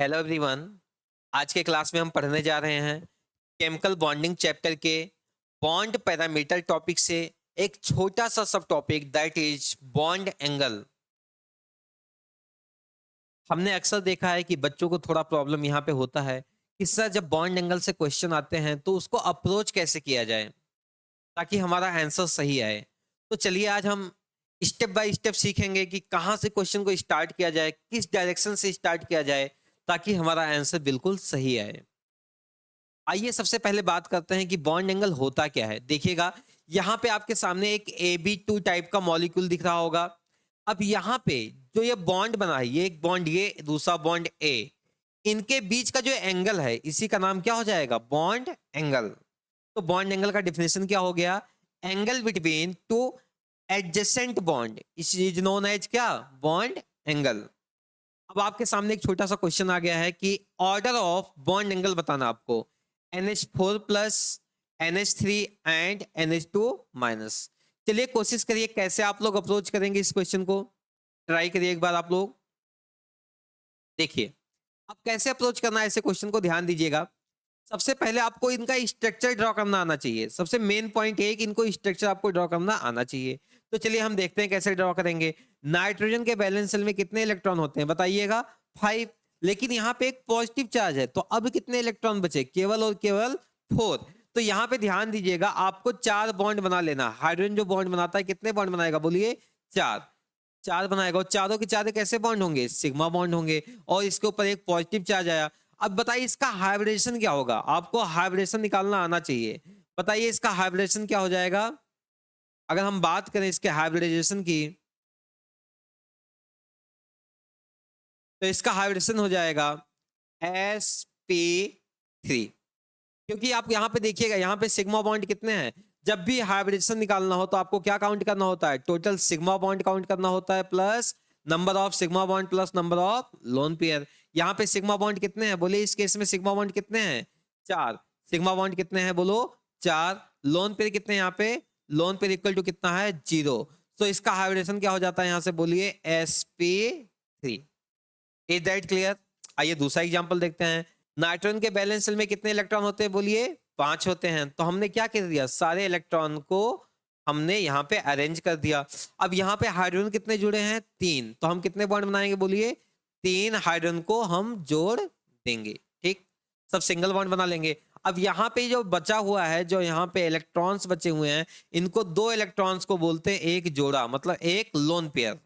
Hello everyone. आज के class में हम पढ़ने जा रहे हैं केमिकल बॉन्डिंग चैप्टर के बॉन्ड पैरामीटर टॉपिक से एक छोटा सा सब topic that is bond angle. हमने अक्सर देखा है कि बच्चों को थोड़ा प्रॉब्लम यहाँ पे होता है कि सर जब बॉन्ड एंगल से क्वेश्चन आते हैं तो उसको अप्रोच कैसे किया जाए ताकि हमारा आंसर सही आए। तो चलिए आज हम स्टेप बाय स्टेप सीखेंगे कि कहाँ से क्वेश्चन को स्टार्ट किया जाए, किस डायरेक्शन से स्टार्ट किया जाए ताकि हमारा आंसर बिल्कुल सही आए। आइए सबसे पहले बात करते हैं कि बॉन्ड एंगल होता क्या है। देखिएगा यहाँ पे आपके सामने एक AB2 टाइप का मॉलिक्यूल दिख रहा होगा। अब यहाँ पे जो ये बॉन्ड बना है, ये एक बॉन्ड, ये दूसरा बॉन्ड ए, इनके बीच का जो एंगल है इसी का नाम क्या हो जाएगा? Bond angle. तो बॉन्ड एंगल का डिफिनेशन क्या हो गया? Angle between two adjacent bond is known as क्या? Bond angle. अब आपके सामने एक छोटा सा क्वेश्चन आ गया है कि ऑर्डर ऑफ बॉन्ड एंगल बताना आपको। NH4 plus, NH3 and NH2 minus. चलिए कोशिश करिए कैसे आप लोग अप्रोच करेंगे इस क्वेश्चन को। ट्राई करिए एक बार आप लोग। देखिए अब कैसे अप्रोच करना है ऐसे क्वेश्चन को, ध्यान दीजिएगा। सबसे पहले आपको इनका स्ट्रक्चर ड्रॉ करना आना चाहिए। सबसे मेन पॉइंट है कि इनको स्ट्रक्चर आपको ड्रॉ करना आना चाहिए। तो चलिए हम देखते हैं कैसे ड्रॉ करेंगे। नाइट्रोजन के बैलेंस सेल में कितने इलेक्ट्रॉन होते हैं बताइएगा? 5। लेकिन यहाँ पे एक पॉजिटिव चार्ज है तो अब कितने इलेक्ट्रॉन बचे? केवल और केवल 4। तो यहाँ पे ध्यान दीजिएगा, आपको 4 बॉन्ड बना लेना। हाइड्रोजन जो बॉन्ड बनाता है कितने बॉन्ड बनाएगा बोलिए? 4। 4 बनाएगा और चारों के चारों कैसे बॉन्ड होंगे? सिग्मा बॉन्ड होंगे। और इसके ऊपर एक पॉजिटिव चार्ज आया। अब बताइए इसका हाइब्रिडेशन क्या होगा? आपको हाइब्रिडेशन निकालना आना चाहिए। बताइए इसका हाइब्रिडेशन क्या हो जाएगा? अगर हम बात करें इसके हाइब्रिडाइजेशन की तो इसका हाइब्रिडेशन हो जाएगा sp3। क्योंकि आप यहाँ पे देखिएगा, यहाँ पे सिग्मा बॉन्ड कितने हैं? जब भी हाइब्रिडेशन निकालना हो तो आपको क्या काउंट करना होता है? टोटल सिग्मा बॉन्ड काउंट करना होता है plus number of sigma bond plus number of lone pair. यहाँ पे सिग्मा बॉन्ड कितने हैं बोले? इस केस में सिग्मा बॉन्ड कितने हैं? 4। सिग्मा बॉन्ड कितने हैं बोलो? 4। लोन पेयर कितने हैं यहाँ पे? लोन पेयर इक्वल टू कितना है? 0। तो इसका हाइब्रिडेशन क्या हो जाता है यहाँ से बोलिए? sp3। Is that clear? आइए दूसरा एग्जांपल देखते हैं। नाइट्रोजन के बैलेंस शेल में कितने इलेक्ट्रॉन होते हैं बोलिए? 5 होते हैं। तो हमने क्या कर दिया? सारे इलेक्ट्रॉन को हमने यहाँ पे अरेंज कर दिया। अब यहाँ पे हाइड्रोजन कितने जुड़े हैं? 3। तो हम कितने बॉन्ड बनाएंगे बोलिए? 3 हाइड्रोजन को हम जोड़ देंगे। ठीक, सब सिंगल बॉन्ड बना लेंगे। अब यहाँ पे जो बचा हुआ है, जो यहाँ पे इलेक्ट्रॉन्स बचे हुए हैं, इनको 2 इलेक्ट्रॉन्स को बोलते हैं एक जोड़ा, मतलब एक लोन पेयर।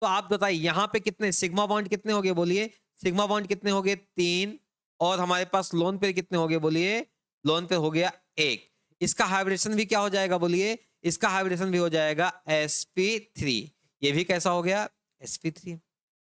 तो आप बताइए यहाँ पे कितने सिग्मा बॉन्ड कितने हो गए बोलिए? सिग्मा बॉन्ड कितने हो गए? 3। और हमारे पास लोन पेयर कितने हो गए बोलिए? लोन पेयर हो गया 1। इसका हाइब्रिडेशन भी क्या हो जाएगा बोलिए? इसका हाइब्रिडेशन भी हो जाएगा sp3। ये भी कैसा हो गया? sp3।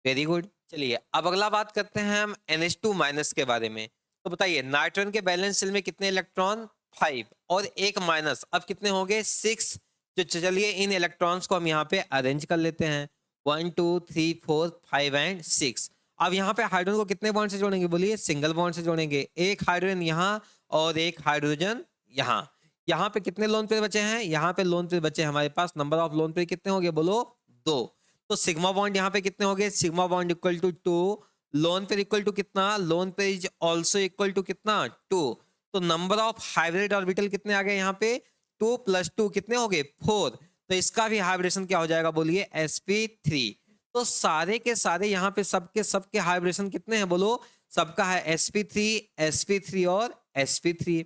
Very good. चलिए अब अगला बात करते हैं हम NH2 माइनस के बारे में। तो बताइए नाइट्रोजन के बैलेंस शेल में कितने इलेक्ट्रॉन? 5 और एक माइनस, अब कितने हो गए? 6। तो चलिए इन इलेक्ट्रॉन्स को हम यहाँ पे अरेंज कर लेते हैं। 1 2 3 4 5 एंड 6। अब यहाँ पे हाइड्रोजन को कितने बॉन्ड से जोड़ेंगे बोलिए? सिंगल बॉन्ड से जोड़ेंगे। एक हाइड्रोजन यहाँ और एक हाइड्रोजन यहाँ। यहाँ पे कितने लोन पेयर बचे हैं? यहाँ पे लोन पेयर बचे हमारे पास, नंबर ऑफ लोन पेयर कितने हो गए बोलो? 2। तो सिग्मा बॉन्ड यहाँ पे कितने हो गए? Sigma bond equal to 2। Lone pair equal to कितना? Lone pair is also equal to कितना? 2। तो नंबर ऑफ हाइब्रिड ऑर्बिटल कितने आ गए यहाँ पे? 2 प्लस 2 कितने हो गए? 4। तो इसका भी हाइब्रिडेशन क्या हो जाएगा बोलिए? sp3। तो सारे के सारे यहाँ पे सबके सबके हाइब्रिडेशन कितने हैं बोलो? सबका है sp3, sp3 और sp3।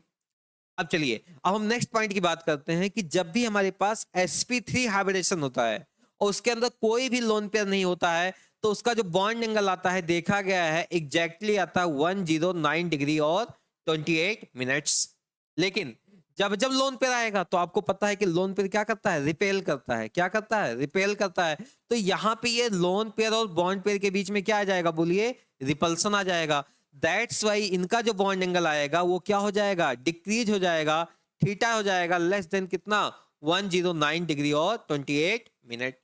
अब चलिए अब हम नेक्स्ट पॉइंट की बात करते हैं कि जब भी हमारे पास sp3 हाइब्रिडेशन होता है और उसके अंदर कोई भी लोन पेयर नहीं होता है तो उसका जो बॉन्ड एंगल आता है, देखा गया है एग्जैक्टली आता है 109 डिग्री और 28 मिनट्स। लेकिन जब जब लोन पेयर आएगा तो आपको पता है कि लोन पेयर क्या करता है? रिपेल करता है। क्या करता है? रिपेल करता है। तो यहाँ पे ये लोन पेयर और बॉन्ड पेयर के बीच में क्या आ जाएगा बोलिए? रिपल्सन आ जाएगा। दैट्स वाई इनका जो बॉन्ड एंगल आएगा वो क्या हो जाएगा? डिक्रीज हो जाएगा। थीटा हो जाएगा लेस देन कितना? 109 डिग्री और 28 मिनट।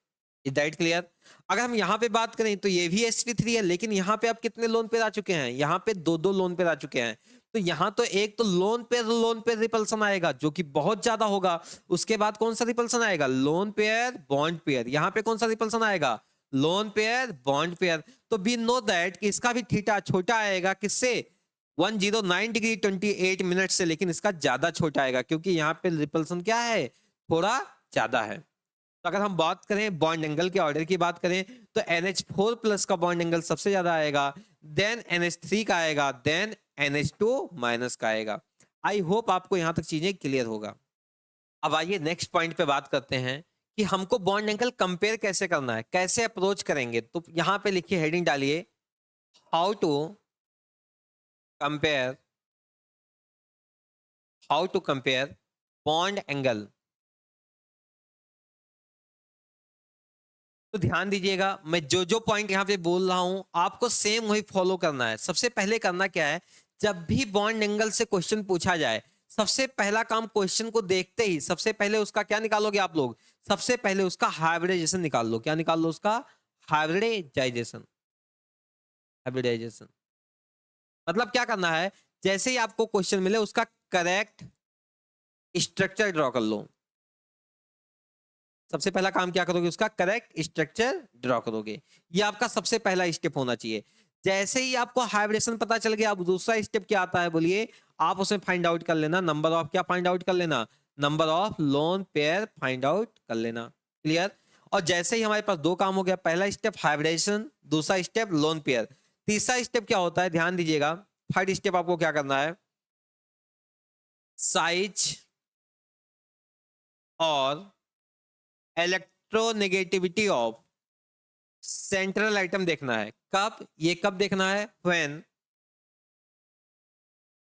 Is that clear? अगर हम यहाँ पे बात करें तो ये भी sp3 है, लेकिन यहाँ पे अब कितने लोन पेयर आ चुके हैं? यहाँ पे 2 लोन पेयर आ चुके हैं। तो यहाँ तो एक तो लोन पेयर रिपल्सन आएगा जो कि बहुत ज्यादा होगा। उसके बाद कौन सा रिपल्सन आएगा? Lone pair bond pair. यहाँ पे कौन सा रिपल्सन आएगा? Lone pair, bond pair. तो वी नो दैट कि इसका भी थीटा छोटा आएगा किससे, 109 डिग्री 28 मिनट से, लेकिन इसका ज्यादा छोटा आएगा क्योंकि यहाँ पे रिपल्सन क्या है, थोड़ा ज्यादा है। तो अगर हम बात करें बॉन्ड एंगल के ऑर्डर की बात करें तो NH4 प्लस का बॉन्ड एंगल सबसे ज्यादा आएगा, देन NH3 का आएगा, देन NH2 माइनस का आएगा। आई होप आपको यहां तक चीजें क्लियर होगा। अब आइए नेक्स्ट पॉइंट पे बात करते हैं कि हमको बॉन्ड एंगल कंपेयर कैसे करना है, कैसे अप्रोच करेंगे। तो यहां पे लिखिए, हेडिंग डालिए, how to compare, how to compare bond angle. तो ध्यान दीजिएगा, मैं जो जो पॉइंट यहाँ पे बोल रहा हूं आपको सेम वही फॉलो करना है। सबसे पहले करना क्या है, जब भी बॉन्ड एंगल से क्वेश्चन पूछा जाए, सबसे पहला काम क्वेश्चन को देखते ही सबसे पहले उसका क्या निकालोगे आप लोग, सबसे पहले उसका हाइब्रिडाइजेशन निकाल लो। क्या निकाल लो, उसका हाइब्रिडाइजेशन। हाइब्रिडाइजेशन मतलब क्या करना है, जैसे ही आपको क्वेश्चन मिले उसका करेक्ट स्ट्रक्चर ड्रॉ कर लो। सबसे पहला काम क्या करोगे, उसका करेक्ट स्ट्रक्चर ड्रॉ करोगे। ये आपका सबसे पहला स्टेप होना चाहिए। जैसे ही आपको हाइब्रिडेशन पता चल गया, अब दूसरा स्टेप क्या आता है बोलिए, आप उसमें फाइंड आउट कर लेना नंबर ऑफ, क्या फाइंड आउट कर लेना, number of lone pair find out कर लेना। क्लियर। और जैसे ही हमारे पास दो काम हो गया, पहला स्टेप हाइब्रिडेशन, दूसरा स्टेप लोन पेयर, तीसरा स्टेप क्या होता है ध्यान दीजिएगा, थर्ड स्टेप आपको क्या करना है, साइज और इलेक्ट्रोनेगेटिविटी ऑफ सेंट्रल आइटम देखना है। कब, ये कब देखना है, when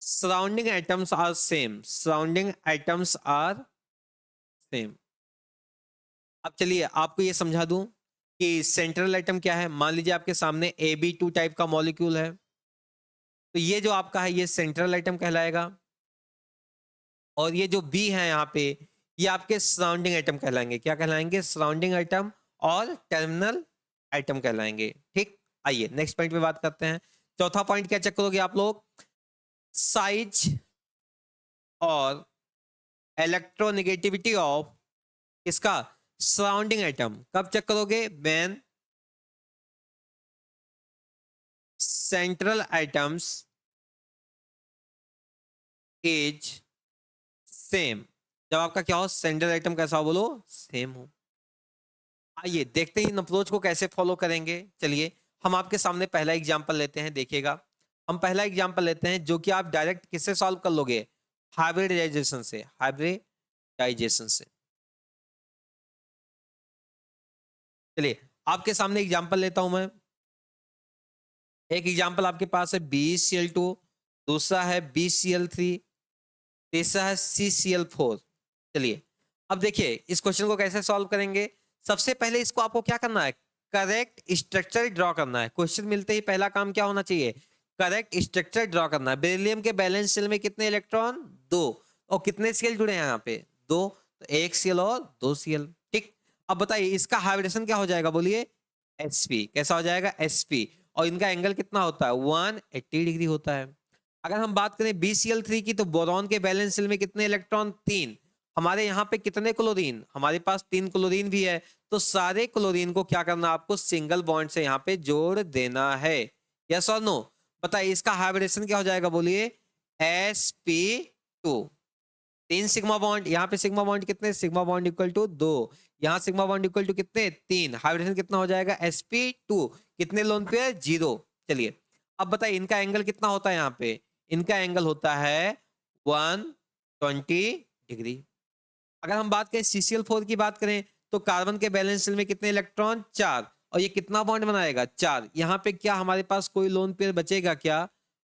surrounding items are same, surrounding items are same. अब चलिए आपको ये समझा दूं कि सेंट्रल आइटम क्या है। मान लीजिए आपके सामने AB2 टाइप का मॉलिक्यूल है, तो ये जो आपका है ये सेंट्रल आइटम कहलाएगा, और ये जो B है यहाँ पे, ये आपके सराउंडिंग आइटम कहलाएंगे। क्या कहलाएंगे, सराउंडिंग आइटम और टर्मिनल आइटम कहलाएंगे। ठीक, आइए नेक्स्ट पॉइंट पे बात करते हैं। चौथा पॉइंट क्या चेक करोगे आप लोग, साइज और इलेक्ट्रोनेगेटिविटी ऑफ इसका सराउंडिंग आइटम कब चेक करोगे, when central items is same. जब आपका क्या हो, सेंट्रल आइटम कैसा हो, बोलो सेम हो। आइए देखते हैं इन अप्रोच को कैसे फॉलो करेंगे। चलिए हम आपके सामने पहला एग्जांपल लेते हैं, देखिएगा। हम पहला एग्जांपल लेते हैं जो कि आप डायरेक्ट किससे सॉल्व कर लोगे, हाइब्रिडाइजेशन से, हाइब्रिडाइजेशन से। चलिए आपके सामने एग्जांपल लेता हूं मैं। एक एग्जांपल आपके पास है BeCl2, दूसरा है BCl3, तीसरा है CCl4। चलिए अब देखिए इस क्वेश्चन को कैसे सॉल्व करेंगे। सबसे पहले इसको आपको क्या करना है, करेक्ट स्ट्रक्चर ड्रॉ करना है। क्वेश्चन मिलते ही पहला काम क्या होना चाहिए, करेक्ट स्ट्रक्चर ड्रॉ करना है। बेरिलियम के बैलेंस शेल में कितने इलेक्ट्रॉन, 2, और कितने सीएल जुड़े हैं यहाँ पे, 2, तो 1 सीएल और 2 सीएल। ठीक, अब बताइए इसका हाइब्रिडेशन क्या हो जाएगा, बोलिए sp। कैसा हो जाएगा, sp। और इनका एंगल कितना होता है, 180 डिग्री होता है। अगर हम बात करें BCl3 की, तो बोरॉन के बैलेंस शेल में कितने इलेक्ट्रॉन, 3। हमारे यहाँ पे कितने क्लोरीन, हमारे पास 3 क्लोरीन भी है। तो सारे क्लोरीन को क्या करना, आपको सिंगल बॉन्ड से यहाँ पे जोड़ देना है। यस और नो, बताइए इसका हाइब्रिडेशन क्या हो जाएगा, बोलिए sp2। 3 सिग्मा बॉन्ड, यहाँ पे सिग्मा बॉन्ड कितने, सिग्मा बॉन्ड इक्वल टू 2, यहाँ सिग्मा बॉन्ड इक्वल टू कितने, 3। हाइब्रिडेशन कितना हो जाएगा, sp2। कितने लोन पे, 0। चलिए अब बताइए इनका एंगल कितना होता है, यहाँ पे इनका एंगल होता है 120 डिग्री। अगर हम बात करें CCl4 की बात करें, तो कार्बन के बैलेंस शेल में कितने इलेक्ट्रॉन, 4, और ये कितना बॉन्ड बनाएगा, 4। यहाँ पे क्या हमारे पास कोई लोन पेयर बचेगा क्या,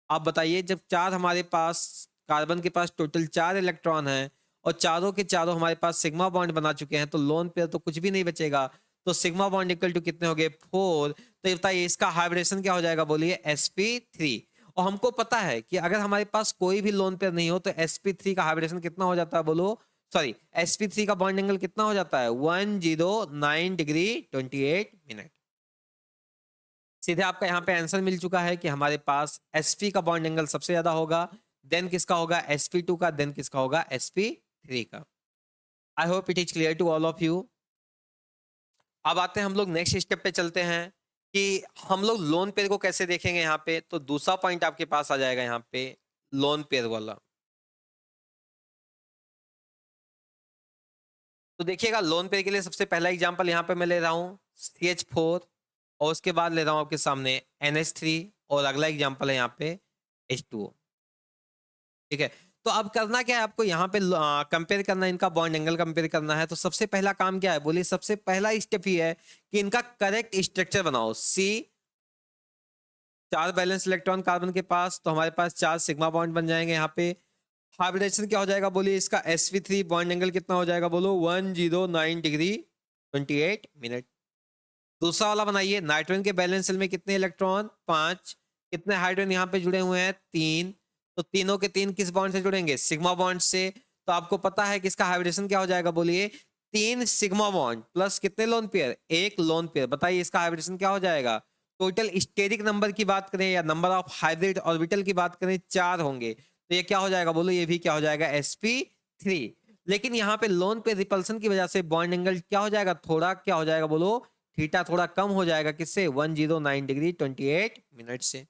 आप बताइए। जब 4 हमारे पास, कार्बन के पास टोटल 4 इलेक्ट्रॉन है, और चारों के चारों हमारे पास सिग्मा बॉन्ड बना चुके हैं, तो लोन पेयर तो कुछ भी नहीं बचेगा। तो सिग्मा बॉन्ड इक्वल टू कितने हो गए, 4। तो बताइए इसका हाइब्रिडेशन क्या हो जाएगा, बोलिए sp3। और हमको पता है कि अगर हमारे पास कोई भी लोन पेयर नहीं हो तो sp3 का हाइब्रिडेशन कितना हो जाता है, बोलो, सॉरी, sp3 का बॉन्ड एंगल कितना हो जाता है, 109 डिग्री 28 मिनट। सीधे आपका यहाँ पे आंसर मिल चुका है कि हमारे पास sp का बॉन्ड एंगल सबसे ज्यादा होगा, देन किसका होगा, sp2 का, देन किसका होगा, sp3 का। I hope it is clear to all of you. अब आते हैं हम लोग नेक्स्ट स्टेप पे चलते हैं कि हम लोग लोन पेयर को कैसे देखेंगे। यहाँ पे तो दूसरा पॉइंट आपके पास आ जाएगा यहाँ पे लोन पेयर वाला। तो देखिएगा लोन पेयर के लिए सबसे पहला एग्जांपल यहाँ पे मैं ले रहा हूँ CH4 और उसके बाद ले रहा हूँ आपके सामने NH3 और अगला एग्जांपल है यहाँ पे H2O। ठीक है, तो अब करना क्या है आपको यहाँ पे कंपेयर करना है, इनका बॉन्ड एंगल कंपेयर करना है। तो सबसे पहला काम क्या है बोलिए, सबसे पहला स्टेप ये है कि इनका करेक्ट स्ट्रक्चर बनाओ। C 4 बैलेंस इलेक्ट्रॉन कार्बन के पास, तो हमारे पास 4 सिग्मा बॉन्ड बन जाएंगे। यहाँ पे हाइब्रिडेशन क्या हो जाएगा बोलिए, इसका sp3 बॉन्ड एंगल कितना हो जाएगा बोलो 109 डिग्री 28 मिनट। दूसरा वाला बनाइए, नाइट्रोजन के बैलेंस सेल में कितने इलेक्ट्रॉन 5, कितने हाइड्रोजन यहाँ पे जुड़े हुए हैं 3, तो तीनों के तीन किस बॉन्ड से जुड़ेंगे सिग्मा बॉन्ड से। तो आपको पता है कि इसका हाइब्रिडेशन क्या हो जाएगा बोलिए 3 सिग्मा बॉन्ड प्लस कितने लोन पेयर 1 लोन पेयर। बताइए इसका हाइब्रिडेशन क्या हो जाएगा। टोटल स्टेरिक नंबर की बात करें या नंबर ऑफ हाइब्रिड ऑर्बिटल की बात करें 4 होंगे, तो ये क्या हो जाएगा बोलो, ये भी क्या हो जाएगा sp3। लेकिन यहाँ पे लोन पे रिपल्सन की वजह से बॉन्ड एंगल क्या हो जाएगा, थोड़ा क्या हो जाएगा बोलो, थीटा थोड़ा कम हो जाएगा किससे 109 डिग्री 28 मिनट से।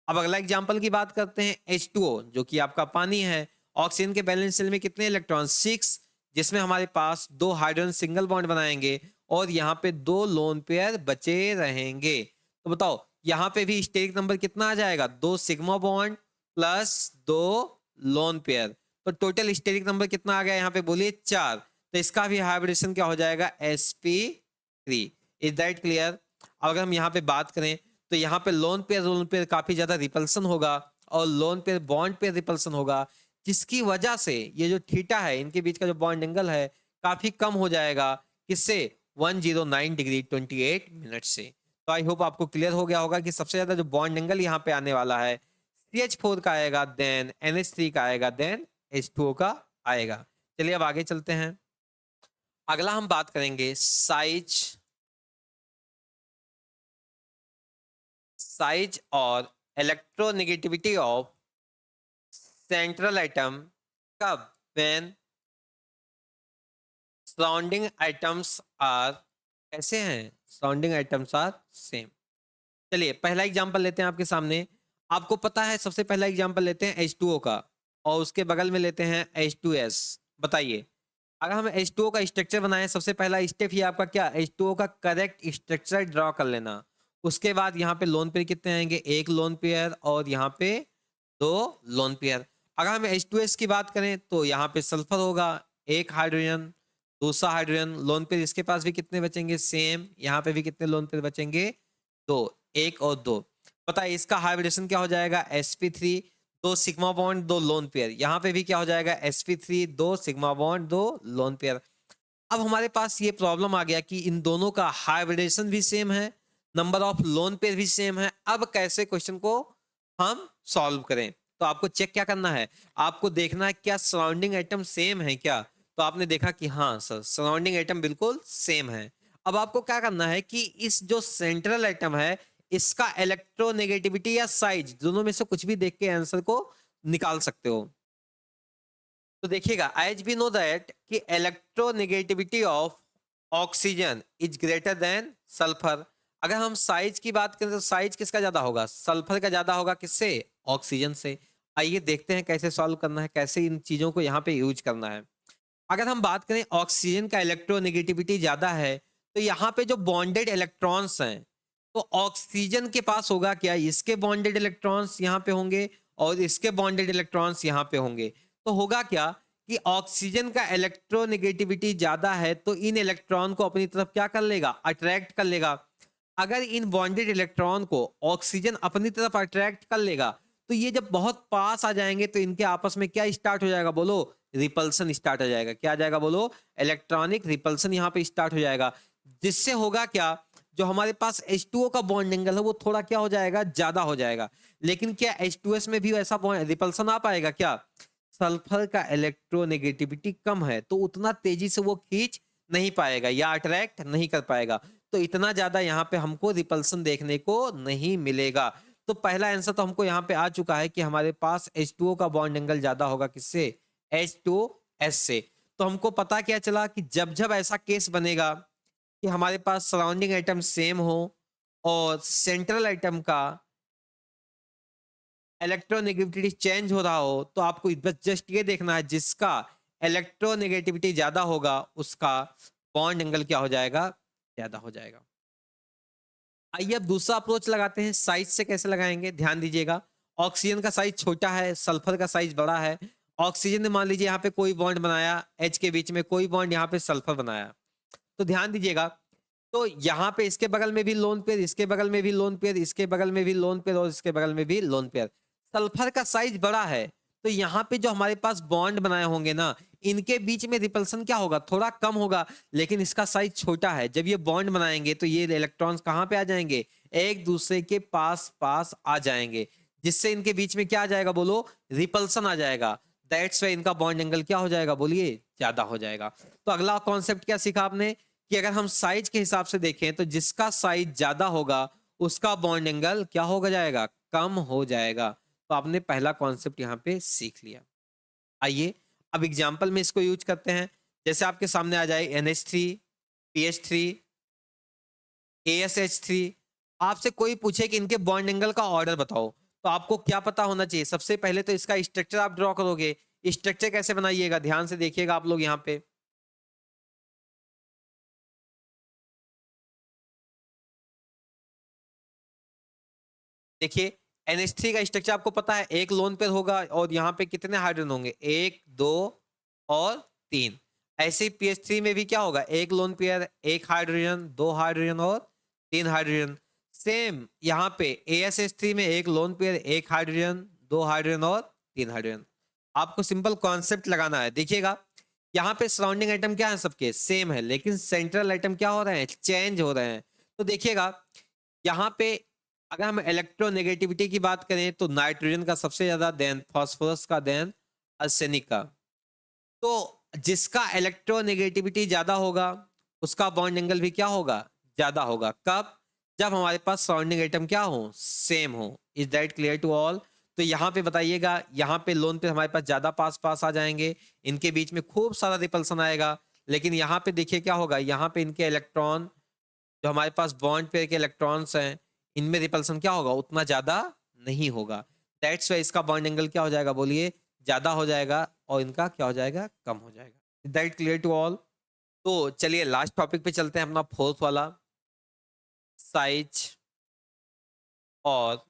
अब अगला एग्जांपल की बात करते हैं H2O जो कि आपका पानी है। ऑक्सीजन के बैलेंस शेल में कितने इलेक्ट्रॉन 6, जिसमें हमारे पास 2 हाइड्रोजन सिंगल बॉन्ड बनाएंगे और यहाँ पे 2 लोन पेयर बचे रहेंगे। तो बताओ यहाँ पे भी स्टेरिक नंबर कितना आ जाएगा 2 sigma bond plus 2 lone pair, तो टोटल स्टेरिक नंबर कितना आ गया यहाँ पे बोलिए 4। तो इसका भी हाइब्रिडेशन क्या हो जाएगा sp3। Is that clear. अगर हम यहाँ पे बात करें तो यहाँ पे लोन पेयर काफी ज्यादा रिपल्सन होगा और lone pair bond pair repulsion होगा, जिसकी वजह से ये जो थीटा है इनके बीच का जो बॉन्ड एंगल है काफी कम हो जाएगा किससे 109 डिग्री 28 मिनट से। तो आई होप आपको क्लियर हो गया होगा कि सबसे ज्यादा जो बॉन्ड एंगल यहाँ पे आने वाला है CH4 का आएगा, देन NH3 का आएगा, देन H2O का आएगा। चलिए अब आगे चलते हैं। अगला हम बात करेंगे साइज और इलेक्ट्रोनेगेटिविटी ऑफ सेंट्रल एटम कब व्हेन सराउंडिंग एटम्स आर कैसे हैं, सराउंडिंग एटम्स आर सेम। चलिए पहला एग्जांपल लेते हैं आपके सामने। आपको पता है सबसे पहला एग्जांपल लेते हैं H2O का और उसके बगल में लेते हैं H2S। बताइए अगर हम H2O का स्ट्रक्चर बनाएं, सबसे पहला स्टेप ही आपका क्या H2O का करेक्ट स्ट्रक्चर ड्रॉ कर लेना। उसके बाद यहाँ पे लोन पेयर कितने आएंगे, एक लोन पेयर और यहाँ पे 2 लोन पेयर। अगर हम H2S की बात करें तो यहाँ पे सल्फर होगा, एक हाइड्रोजन, दूसरा हाइड्रोजन, लोन पेयर इसके पास भी कितने बचेंगे सेम, यहाँ पे भी कितने लोन पेयर बचेंगे 2, 1 और 2। पता है इसका हाइब्रिडेशन क्या हो जाएगा sp3, 2 sigma bond 2 lone pair. यहाँ पे भी क्या हो जाएगा sp3, 2 sigma bond 2 lone pair. अब हमारे पास ये प्रॉब्लम आ गया कि इन दोनों का हाइब्रिडेशन भी सेम है, नंबर ऑफ लोन पेयर भी सेम है। अब कैसे क्वेश्चन को हम सॉल्व करें, तो आपको चेक क्या करना है, आपको देखना है क्या सराउंडिंग एटम सेम है क्या। तो आपने देखा कि हाँ सर सराउंडिंग एटम बिल्कुल सेम है। अब आपको क्या करना है कि इस जो सेंट्रल एटम है इसका इलेक्ट्रोनेगेटिविटी या साइज दोनों में से कुछ भी देख के आंसर को निकाल सकते हो। तो देखिएगा एज वी नो दैट कि electronegativity of oxygen is greater than sulphur. अगर हम साइज की बात करें तो साइज किसका ज्यादा होगा, सल्फर का ज्यादा होगा, किससे ऑक्सीजन से। आइए देखते हैं कैसे सॉल्व करना है, कैसे इन चीजों को यहाँ पे यूज करना है। अगर हम बात करें ऑक्सीजन का इलेक्ट्रोनेगेटिविटी ज्यादा है तो यहाँ पे जो बॉन्डेड इलेक्ट्रॉन्स हैं तो ऑक्सीजन के पास होगा क्या, इसके बॉन्डेड इलेक्ट्रॉन्स यहाँ पे होंगे और इसके बॉन्डेड इलेक्ट्रॉन्स यहाँ पे होंगे। तो होगा क्या कि ऑक्सीजन का इलेक्ट्रोनेगेटिविटी ज्यादा है तो इन इलेक्ट्रॉन को अपनी तरफ क्या कर लेगा, अट्रैक्ट कर लेगा। अगर इन बॉन्डेड इलेक्ट्रॉन को ऑक्सीजन अपनी तरफ अट्रैक्ट कर लेगा तो ये जब बहुत पास आ जाएंगे तो इनके आपस में क्या स्टार्ट हो जाएगा बोलो, रिपल्सन स्टार्ट हो जाएगा। क्या आ जाएगा बोलो, इलेक्ट्रॉनिक रिपल्सन यहाँ पे स्टार्ट हो जाएगा। जिससे होगा क्या, जो हमारे पास H2O का बॉन्ड एंगल है वो थोड़ा क्या हो जाएगा, ज्यादा हो जाएगा। लेकिन क्या H2S में भी ऐसा रिपल्सन आ पाएगा क्या, सल्फर का इलेक्ट्रोनेगेटिविटी कम है तो उतना तेजी से वो खींच नहीं पाएगा या अट्रैक्ट नहीं कर पाएगा, तो इतना ज्यादा यहाँ पे हमको रिपल्सन देखने को नहीं मिलेगा। तो पहला आंसर तो हमको यहाँ पे आ चुका है कि हमारे पास H2O का बॉन्ड एंगल ज्यादा होगा किससे, H2S से। तो हमको पता क्या चला कि जब जब ऐसा केस बनेगा कि हमारे पास सराउंडिंग एटम सेम हो और सेंट्रल एटम का इलेक्ट्रोनेगेटिविटी चेंज हो रहा हो, तो आपको बस जस्ट ये देखना है जिसका इलेक्ट्रोनेगेटिविटी ज्यादा होगा उसका बॉन्ड एंगल क्या हो जाएगा, ज्यादा हो जाएगा। आइए अब दूसरा अप्रोच लगाते हैं, साइज से कैसे लगाएंगे, ध्यान दीजिएगा। ऑक्सीजन का साइज छोटा है, सल्फर का साइज बड़ा है। ऑक्सीजन ने मान लीजिए यहाँ पे कोई बॉन्ड बनाया, एच के बीच में कोई बॉन्ड यहाँ पे सल्फर बनाया, तो ध्यान दीजिएगा। तो यहाँ पे इसके बगल में भी लोन पेयर, इसके बगल में भी लोन पेयर, इसके बगल में भी लोन पेयर और इसके बगल में भी लोन पेयर। सल्फर का साइज बड़ा है, तो यहाँ पे जो हमारे पास बॉन्ड बनाए होंगे ना, इनके बीच में रिपल्सन क्या होगा, थोड़ा कम होगा। लेकिन इसका साइज छोटा है, जब ये बॉन्ड बनाएंगे तो ये इलेक्ट्रॉन्स कहाँ पे आ जाएंगे, एक दूसरे के पास पास आ जाएंगे, जिससे इनके बीच में क्या आ जाएगा, बोलो, रिपल्सन आ जाएगा। दैट्स वाई इनका बॉन्ड एंगल क्या हो जाएगा, बोलिए, ज्यादा हो जाएगा। तो अगला कॉन्सेप्ट क्या सीखा आपने, कि अगर हम साइज के हिसाब से देखें तो जिसका साइज ज्यादा होगा उसका बॉन्ड एंगल क्या होगा जाएगा, कम हो जाएगा। तो आपने पहला कॉन्सेप्ट यहाँ पे सीख लिया। आइए अब एग्जाम्पल में इसको यूज करते हैं। जैसे आपके सामने आ जाए NH3, PH3, ASH3। आपसे कोई पूछे कि इनके बॉन्ड एंगल का ऑर्डर बताओ, तो आपको क्या पता होना चाहिए, सबसे पहले तो इसका स्ट्रक्चर आप ड्रॉ करोगे। स्ट्रक्चर कैसे बनाइएगा, ध्यान से देखिएगा आप लोग यहाँ पे। देखिए NH3 का स्ट्रक्चर आपको पता है, एक लोन पेयर होगा और यहाँ पे कितने हाइड्रोजन होंगे, एक, दो और तीन। ऐसे ही PH3 में भी क्या होगा, एक लोन पेयर, एक हाइड्रोजन, दो हाइड्रोजन और तीन हाइड्रोजन। सेम यहाँ पे ASH3 में एक लोन पेयर, एक हाइड्रोजन, दो हाइड्रोजन और तीन हाइड्रोजन। आपको सिंपल कॉन्सेप्ट लगाना है। देखिएगा यहाँ पे सराउंडिंग आइटम क्या है, सबके सेम है, लेकिन सेंट्रल आइटम क्या हो रहे हैं, चेंज हो रहे हैं। तो देखिएगा यहाँ पे अगर हम इलेक्ट्रोनेगेटिविटी की बात करें तो नाइट्रोजन का सबसे ज्यादा, देन फास्फोरस का, देन आर्सेनिक का। तो जिसका इलेक्ट्रोनेगेटिविटी ज्यादा होगा उसका बॉन्ड एंगल भी क्या होगा, ज्यादा होगा। कब, जब हमारे पास सराउंडिंग एटम क्या हो, सेम हो। Is that clear to all. तो यहाँ पे बताइएगा, यहाँ पे लोन पे हमारे पास ज्यादा पास पास आ जाएंगे, इनके बीच में खूब सारा रिपल्सन आएगा। लेकिन यहाँ पे देखिए क्या होगा, यहाँ पे इनके इलेक्ट्रॉन, जो हमारे पास बॉन्ड पेयर के इलेक्ट्रॉन्स हैं, इनमें रिपल्सन क्या होगा, उतना ज्यादा नहीं होगा। दैट्स वाई इसका बॉन्ड एंगल क्या हो जाएगा, बोलिए, ज्यादा हो जाएगा, और इनका क्या हो जाएगा, कम हो जाएगा। That clear to all. तो चलिए लास्ट टॉपिक पे चलते हैं, अपना फोर्थ वाला, साइज और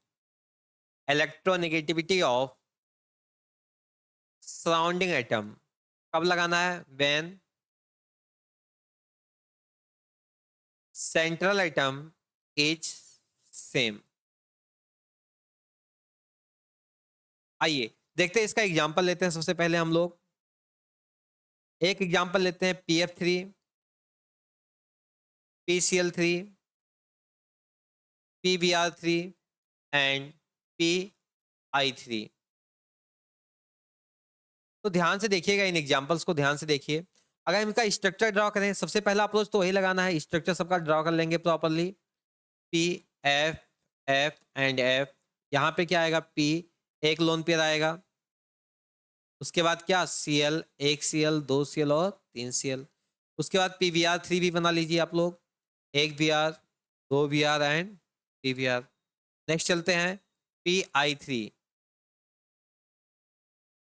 इलेक्ट्रोनेगेटिविटी ऑफ सराउंडिंग एटम। कब लगाना है, when central atom is same. आइए देखते हैं, इसका एग्जांपल लेते हैं। सबसे पहले हम लोग एक एग्जांपल लेते हैं, PF3, PCl3, PBr3 and PI3। तो ध्यान से देखिएगा, इन एग्जांपल्स को ध्यान से देखिए। अगर इनका स्ट्रक्चर ड्रॉ करें, सबसे पहला अप्रोच तो वही लगाना है, स्ट्रक्चर सबका ड्रॉ कर लेंगे properly. P, F, F and F। यहाँ पे क्या आएगा, P, एक लोन पेयर आएगा। उसके बाद क्या, Cl, एक Cl, दो Cl और तीन Cl। उसके बाद PBr3 भी बना लीजिए आप लोग, एक Br, दो Br एंड PBr। नेक्स्ट चलते हैं PI3।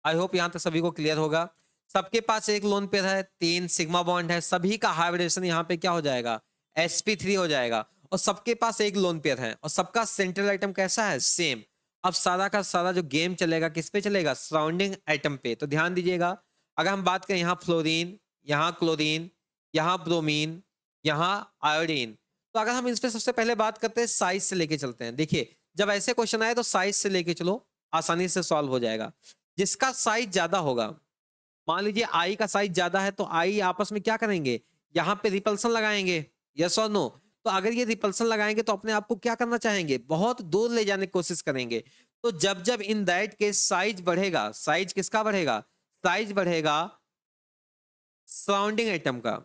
आई होप यहाँ तक सभी को क्लियर होगा। सबके पास एक लोन पेयर है, तीन सिग्मा बॉन्ड है, सभी का हाइब्रिडेशन यहाँ पे क्या हो जाएगा, sp3 हो जाएगा। और सबके पास एक लोन पेयर है और सबका सेंट्रल आइटम कैसा है, सेम। अब सारा का सारा जो गेम चलेगा किस पे चलेगा, सराउंडिंग आइटम पे। तो ध्यान दीजिएगा, अगर हम बात करें यहाँ फ्लोरीन, यहाँ क्लोरीन, यहाँ ब्रोमीन, यहाँ आयोडीन। तो अगर हम इस पे सबसे पहले बात करते हैं, साइज से लेके चलते हैं। देखिए जब ऐसे क्वेश्चन आए तो साइज से लेके चलो, आसानी से सॉल्व हो जाएगा। जिसका साइज ज्यादा होगा, मान लीजिए आई का साइज ज्यादा है, तो आई आपस में क्या करेंगे, यहाँ पे रिपल्सन लगाएंगे, यस और नो। तो अगर ये रिपल्सन लगाएंगे तो अपने आप को क्या करना चाहेंगे, बहुत दूर ले जाने की कोशिश करेंगे। तो जब जब इन दैट के साइज बढ़ेगा, साइज किसका बढ़ेगा, साइज बढ़ेगा सराउंडिंग एटम का।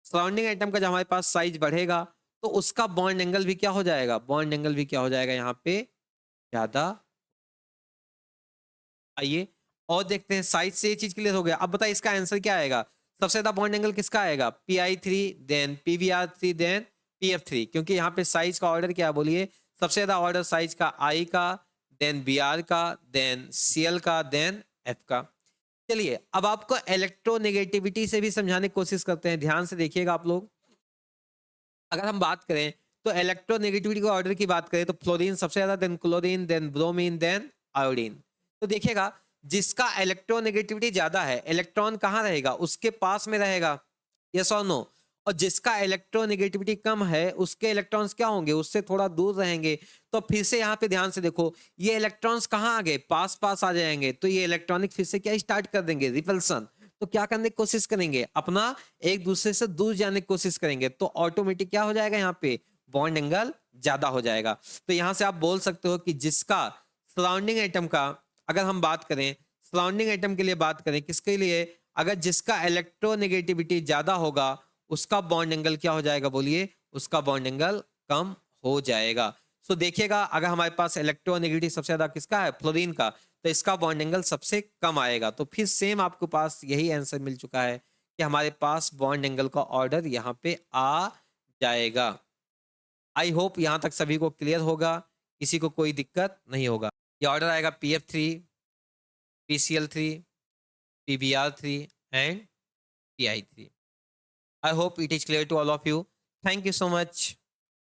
सराउंडिंग एटम का जब हमारे पास साइज बढ़ेगा तो उसका बॉन्ड एंगल भी क्या हो जाएगा, बॉन्ड एंगल भी क्या हो जाएगा, यहाँ पे ज्यादा। आइए और देखते हैं, साइज से ये चीज क्लियर हो गया। अब बताइए इसका आंसर क्या आएगा, सबसे ज्यादा बॉन्ड एंगल किसका आएगा? PI3 then PBr3 then PF3, क्योंकि यहाँ पे साइज का ऑर्डर क्या है बोलिए? सबसे ज्यादा ऑर्डर साइज का I का, देन Br का, देन Cl का, देन F का। चलिए अब आपको इलेक्ट्रोनेगेटिविटी से भी समझाने की कोशिश करते हैं, ध्यान से देखिएगा आप लोग। अगर हम बात करें तो इलेक्ट्रोनेगेटिविटी के ऑर्डर की बात करें तो फ्लोरीन सबसे ज्यादा, then chlorine, then bromine, then iodine. तो देखिएगा जिसका इलेक्ट्रोनेगेटिविटी ज्यादा है, इलेक्ट्रॉन कहाँ रहेगा? उसके पास में रहेगा, यस और नो। और जिसका इलेक्ट्रोनेगेटिविटी कम है उसके इलेक्ट्रॉन्स क्या होंगे? उससे थोड़ा दूर रहेंगे। तो फिर से यहाँ पे ध्यान से देखो, ये इलेक्ट्रॉन्स कहाँ आ गए? पास पास आ जाएंगे, तो ये इलेक्ट्रॉनिक फिर से क्या स्टार्ट कर देंगे? रिपल्सन। तो क्या करने की कोशिश करेंगे? अपना एक दूसरे से दूर जाने की कोशिश करेंगे, तो ऑटोमेटिक क्या हो जाएगा? यहाँ पे बॉन्ड एंगल ज्यादा हो जाएगा। तो यहां से आप बोल सकते हो कि जिसका सराउंडिंग एटम का, अगर हम बात करें सराउंडिंग एटम के लिए बात करें, किसके लिए? अगर जिसका इलेक्ट्रोनेगेटिविटी ज्यादा होगा उसका बॉन्ड एंगल क्या हो जाएगा बोलिए? उसका बॉन्ड एंगल कम हो जाएगा। सो देखिएगा अगर हमारे पास इलेक्ट्रोनेगेटिविटी सबसे ज्यादा किसका है? फ्लोरीन का, तो इसका बॉन्ड एंगल सबसे कम आएगा। तो फिर सेम आपके पास यही आंसर मिल चुका है कि हमारे पास बॉन्ड एंगल का ऑर्डर यहाँ पे आ जाएगा। आई होप यहाँ तक सभी को क्लियर होगा, किसी को कोई दिक्कत नहीं होगा। ये ऑर्डर आएगा PF3, PCl3, PBr3 and PI3। I hope it is clear to all of you. Thank you so much.